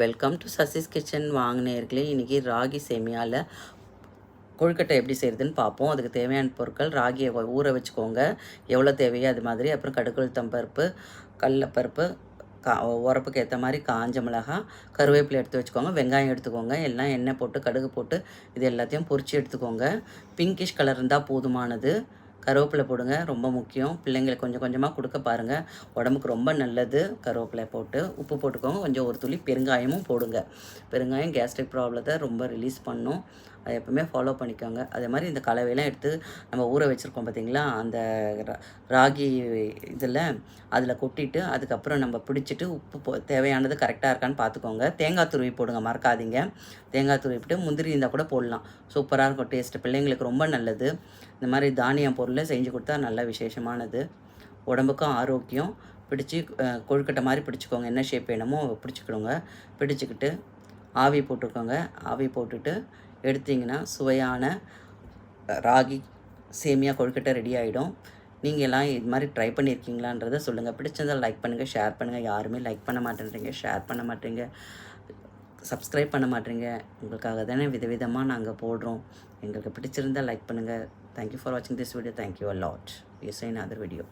Welcome to Sasi's kitchen. வாங்கினேர்களே, இன்றைக்கி ராகி சேமியாவில் கொழுக்கட்டை எப்படி செய்கிறதுன்னு பார்ப்போம். அதுக்கு தேவையான பொருட்கள்: ராகியை ஊற வச்சுக்கோங்க, எவ்வளோ தேவையோ அது மாதிரி. அப்புறம் கடுகுளுத்தம் பருப்பு, கடலப்பருப்பு, உரப்புக்கு ஏற்ற மாதிரி காஞ்ச மிளகா, கருவேப்பிலை எடுத்து வச்சுக்கோங்க, வெங்காயம் எடுத்துக்கோங்க. எல்லாம் எண்ணெய் போட்டு கடுகு போட்டு இது எல்லாத்தையும் பொரித்து எடுத்துக்கோங்க. பிங்கிஷ் கலர் இருந்தால் போதுமானது. கருவேப்பிலை போடுங்க, ரொம்ப முக்கியம். பிள்ளைங்களுக்கு கொஞ்சம் கொஞ்சமாக கொடுக்க பாருங்கள், உடம்புக்கு ரொம்ப நல்லது. கருவேப்பிலை போட்டு உப்பு போட்டுக்கோங்க, கொஞ்சம் ஒரு துளி பெருங்காயமும் போடுங்க. பெருங்காயம் கேஸ்ட்ரிக் ப்ராப்ளத்தை ரொம்ப ரிலீஸ் பண்ணும். அதை எப்பவுமே ஃபாலோ பண்ணிக்கோங்க. அதே மாதிரி இந்த கலவையெல்லாம் எடுத்து நம்ம ஊற வச்சுருக்கோம் பார்த்திங்களா, அந்த ராகி இதில் அதில் கொட்டிட்டு அதுக்கப்புறம் நம்ம பிடிச்சிட்டு உப்பு தேவையானது கரெக்டாக இருக்கான்னு பார்த்துக்கோங்க. தேங்காய் துருவி போடுங்க, மறக்காதீங்க. தேங்காய் துருவிட்டு முந்திரி இருந்தால் கூட போடலாம், சூப்பராக இருக்கும் டேஸ்ட்டு. பிள்ளைங்களுக்கு ரொம்ப நல்லது. இந்த மாதிரி தானியம் பொருளை செஞ்சு கொடுத்தா நல்ல விசேஷமானது, உடம்புக்கும் ஆரோக்கியம். பிடிச்சி கொழுக்கட்டை மாதிரி பிடிச்சிக்கோங்க, என்ன ஷேப் வேணுமோ பிடிச்சிக்கிடுங்க. பிடிச்சிக்கிட்டு ஆவி போட்டுக்கோங்க. ஆவி போட்டுட்டு எடுத்திங்கன்னா சுவையான ராகி சேமியா கொழுக்கட்டை ரெடி ஆகிடும். நீங்கள் எல்லாம் இது மாதிரி ட்ரை பண்ணியிருக்கீங்களான்றதை சொல்லுங்கள். பிடிச்சிருந்தால் லைக் பண்ணுங்கள், ஷேர் பண்ணுங்கள். யாருமே லைக் பண்ண மாட்டேன்றீங்க, ஷேர் பண்ண மாட்டேங்க, சப்ஸ்கிரைப் பண்ண மாட்டேங்க. உங்களுக்காக தானே விதவிதமாக நாங்கள் போடுறோம். எங்களுக்கு பிடிச்சிருந்தால் லைக் பண்ணுங்கள். தேங்க்யூ ஃபார் வாட்சிங் this video. Thank you a lot. We see in another video.